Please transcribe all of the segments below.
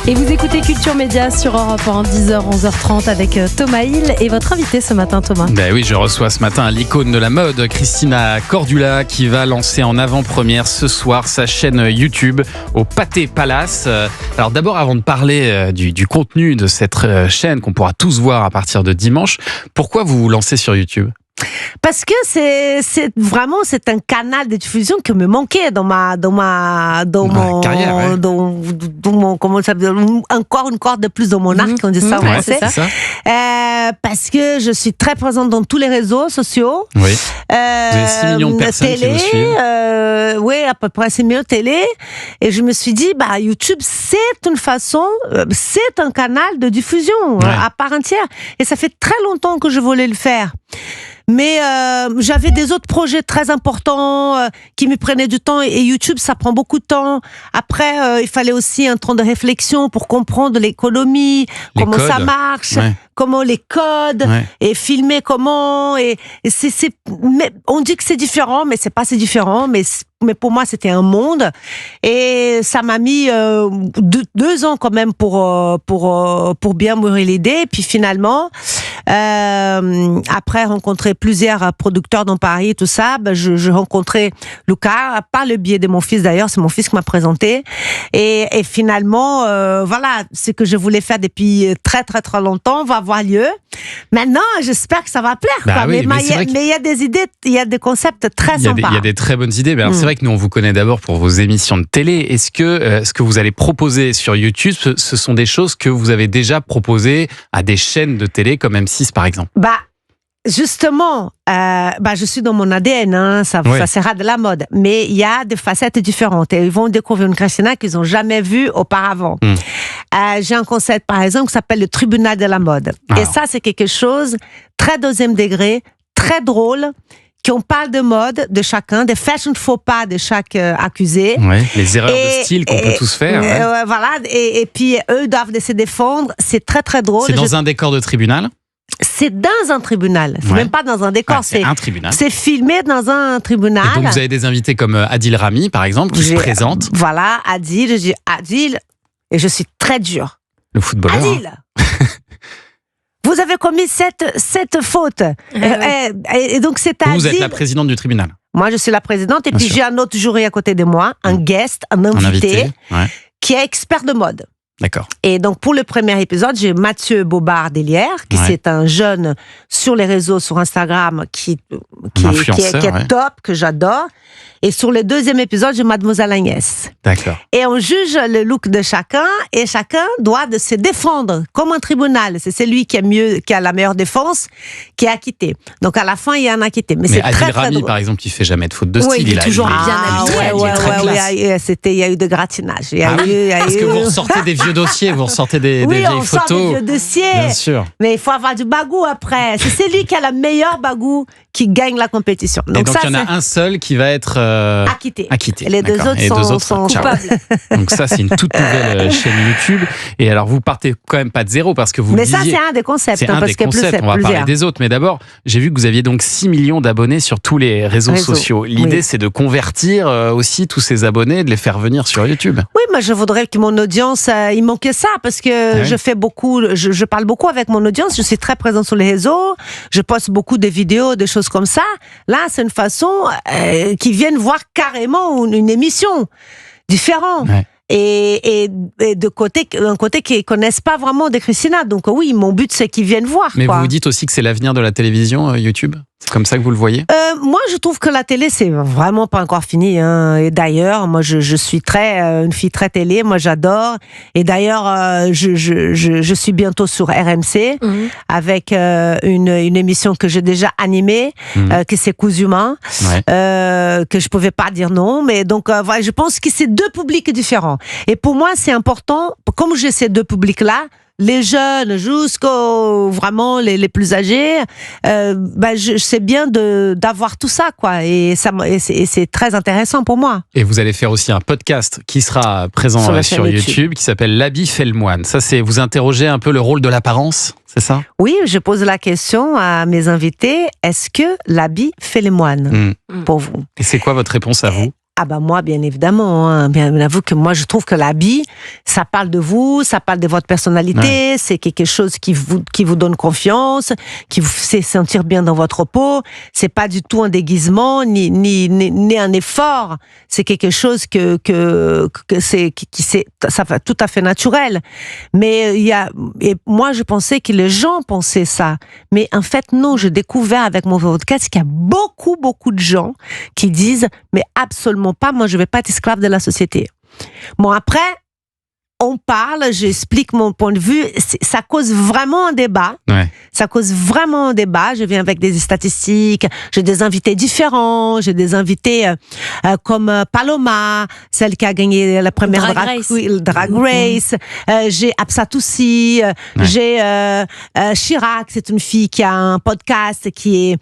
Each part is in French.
Et vous écoutez Culture Média sur Europe 1, 10h, 11h30 avec Thomas Hill et votre invité ce matin, Thomas. Ben oui, je reçois ce matin l'icône de la mode, Christina Cordula, qui va lancer en avant-première ce soir sa chaîne YouTube au Pathé Palace. Alors d'abord, avant de parler du contenu de cette chaîne qu'on pourra tous voir à partir de dimanche, pourquoi vous vous lancez sur YouTube ? Parce que c'est un canal de diffusion qui me manquait dans mon carrière, ouais. dans mon, comment ça s'appelle, encore une corde de plus dans mon arc, on dit ça en Ouais, français. c'est ça. Parce que je suis très présente dans tous les réseaux sociaux. Oui. Vous avez 6 millions de personnes qui vous suivent. Oui, à peu près 6 millions de télé. Et je me suis dit, YouTube, c'est une façon, c'est un canal de diffusion à part entière. Et ça fait très longtemps que je voulais le faire. Mais j'avais des autres projets très importants qui me prenaient du temps et YouTube, ça prend beaucoup de temps. Après, il fallait aussi un temps de réflexion pour comprendre l'économie, comment codes. Ça marche, comment les codes, et filmer comment. Et mais on dit que c'est différent, mais c'est pas si différent. Mais pour moi, c'était un monde. Et ça m'a mis 2 ans quand même pour bien mûrir l'idée. Et puis finalement, après rencontrer plusieurs producteurs dans Paris, tout ça, je rencontrais Lucas, par le biais de mon fils d'ailleurs, c'est mon fils qui m'a présenté. Et finalement, voilà, ce que je voulais faire depuis très très très longtemps va avoir lieu. Maintenant, j'espère que ça va plaire. Oui, mais il y a des idées, il y a des concepts très sympas. Il y a des très bonnes idées. Mais alors, c'est vrai que nous, on vous connaît d'abord pour vos émissions de télé. Est-ce que ce que vous allez proposer sur YouTube, ce sont des choses que vous avez déjà proposées à des chaînes de télé comme M6 par exemple ? Justement, je suis dans mon ADN, ça sera de la mode, mais il y a des facettes différentes et ils vont découvrir une Christina qu'ils n'ont jamais vue auparavant. J'ai un concept par exemple qui s'appelle le tribunal de la mode. Et ça, c'est quelque chose très 2e degré, très drôle, qu'on parle de mode de chacun, des fashion faux pas de chaque accusé. Les erreurs de style qu'on peut tous faire. Voilà, et puis eux doivent se défendre. C'est très très drôle. C'est dans un décor de tribunal ? C'est dans un tribunal. C'est même pas dans un décor. C'est un tribunal. C'est filmé dans un tribunal. Et donc vous avez des invités comme Adil Rami, par exemple, qui se présente. Voilà, Adil. Je dis Adil, et je suis très dure. Le footballeur. Adil, vous avez commis cette faute. Et donc c'est Adil. Vous êtes la présidente du tribunal. Moi, je suis la présidente. Et Bien puis sûr. J'ai un autre jury à côté de moi, un guest, un invité. Qui est expert de mode. D'accord. Et donc, pour le premier épisode, j'ai Mathieu Bobard-Delière, qui c'est un jeune sur les réseaux, sur Instagram, qui est top, que j'adore. Et sur le 2e épisode, j'ai Mademoiselle Agnès. D'accord. Et on juge le look de chacun, et chacun doit se défendre, comme un tribunal. C'est celui qui a la meilleure défense, qui est acquitté. Donc, à la fin, il y a un acquitté. Mais c'est Adil très, Rami, très par exemple, qui fait jamais de faute de style. il est toujours bien habillé. Il y a eu de gratinage. Parce que vous ressortez des vieux dossiers, vous ressortez des vieilles photos. Oui, on sort des vieux dossiers. Bien sûr. Mais il faut avoir du bagou après. C'est celui qui a la meilleure bagou qui gagne la compétition. Donc il y en a un seul qui va être acquitté. Et les 2 autres sont coupables. Donc ça, c'est une toute nouvelle chaîne YouTube. Et alors, vous partez quand même pas de zéro parce que vous Mais ça, c'est un des concepts. C'est un des concepts. On va parler des autres. Mais d'abord, j'ai vu que vous aviez donc 6 millions d'abonnés sur tous les réseaux sociaux. L'idée, c'est de convertir aussi tous ces abonnés, de les faire venir sur YouTube. Oui, moi, je voudrais que mon audience, il manquait ça parce que je fais beaucoup, je parle beaucoup avec mon audience. Je suis très présente sur les réseaux. Je poste beaucoup de vidéos, des choses comme ça. Là, c'est une façon qu'ils viennent voir carrément une émission différente. Et d'un côté qu'ils ne connaissent pas vraiment de Christina. Donc oui, mon but, c'est qu'ils viennent voir. Mais vous dites aussi que c'est l'avenir de la télévision, YouTube ? C'est comme ça que vous le voyez ? Moi, je trouve que la télé, c'est vraiment pas encore fini. Et d'ailleurs, moi, je suis une fille très télé. Moi, j'adore. Et d'ailleurs, je suis bientôt sur RMC avec une émission que j'ai déjà animée, que c'est Coups humains, que je pouvais pas dire non. Mais donc, voilà, je pense que c'est 2 publics différents. Et pour moi, c'est important, comme j'ai ces 2 publics-là, les jeunes jusqu'aux vraiment les plus âgés, je sais bien d'avoir tout ça, quoi. Et c'est très intéressant pour moi. Et vous allez faire aussi un podcast qui sera présent sur YouTube, qui s'appelle L'habit fait le moine. Ça, c'est vous interrogez un peu le rôle de l'apparence, c'est ça ? Oui, je pose la question à mes invités. Est-ce que l'habit fait le moine pour vous ? Et c'est quoi votre réponse à vous ? Ah bah moi, bien évidemment. Hein. Bien avoue que moi, je trouve que l'habit, ça parle de vous, ça parle de votre personnalité. C'est quelque chose qui vous donne confiance, qui vous fait sentir bien dans votre peau. C'est pas du tout un déguisement ni un effort. C'est quelque chose ça fait tout à fait naturel. Mais et moi, je pensais que les gens pensaient ça. Mais en fait, non. J'ai découvert avec mon podcast qu'il y a beaucoup de gens qui disent, mais absolument pas, moi je vais pas être esclave de la société. Bon, après, on parle, j'explique mon point de vue, ça cause vraiment un débat. Ouais. Ça cause vraiment un débat. Je viens avec des statistiques, j'ai des invités différents, j'ai des invités comme Paloma, celle qui a gagné la première Drag Race. J'ai Absatoussi, j'ai Chirac, c'est une fille qui a un podcast qui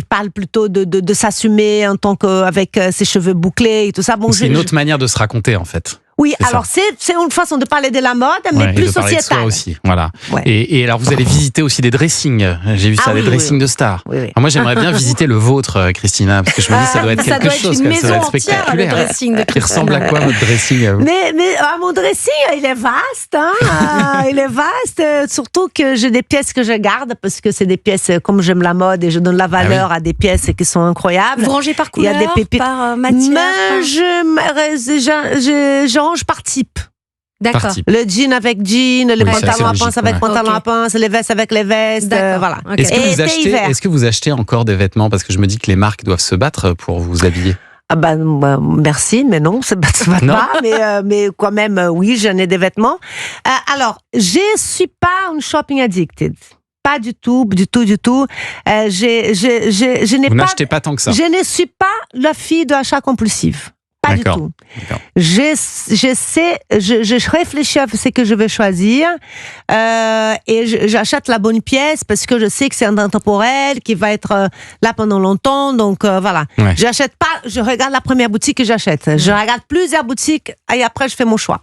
parle plutôt de s'assumer en tant qu'avec ses cheveux bouclés et tout ça. Bon, c'est une autre manière de se raconter en fait. Oui, alors c'est une façon de parler de la mode, mais plus sociétale. Aussi, voilà. Ouais. Et alors vous allez visiter aussi des dressings. J'ai vu ça, des dressings de stars. Oui. Alors moi j'aimerais bien visiter le vôtre, Christina, parce que je me dis ça doit être quelque chose, une maison ça doit être entière, spectaculaire. le dressing de Il ressemble à quoi votre dressing à vous? Mais mon dressing, il est vaste, hein. Il est vaste, surtout que j'ai des pièces que je garde parce que c'est des pièces comme j'aime la mode et je donne la valeur à des pièces qui sont incroyables. Vous rangez par couleur, il y a des pépites. par matière. Mais je range par type. D'accord. Le jean avec jean, les pantalons à pince avec pantalons à pince, les vestes avec les vestes, voilà. Okay. Est-ce que vous achetez encore des vêtements? Parce que je me dis que les marques doivent se battre pour vous habiller. Ah merci, mais non, ça se bat pas, mais quand même, oui, j'en ai des vêtements. Alors, je suis pas une shopping addicted. Pas du tout. Vous n'achetez pas tant que ça. Je ne suis pas la fille de l'achat compulsif. Pas du tout. D'accord. Je réfléchis à ce que je vais choisir et j'achète la bonne pièce parce que je sais que c'est un intemporel qui va être là pendant longtemps. Donc voilà. Ouais. J'achète pas. Je regarde la première boutique que j'achète. Je regarde plusieurs boutiques et après je fais mon choix.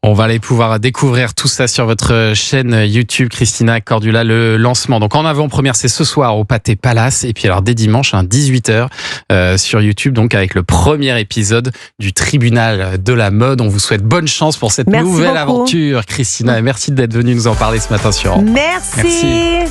On va aller pouvoir découvrir tout ça sur votre chaîne YouTube, Christina Cordula, le lancement. Donc en avant-première, c'est ce soir au Pathé Palace. Et puis alors dès dimanche, 18h sur YouTube, donc avec le premier épisode du Tribunal de la mode. On vous souhaite bonne chance pour cette nouvelle aventure, Christina. Et merci d'être venue nous en parler ce matin sur Europe. Merci.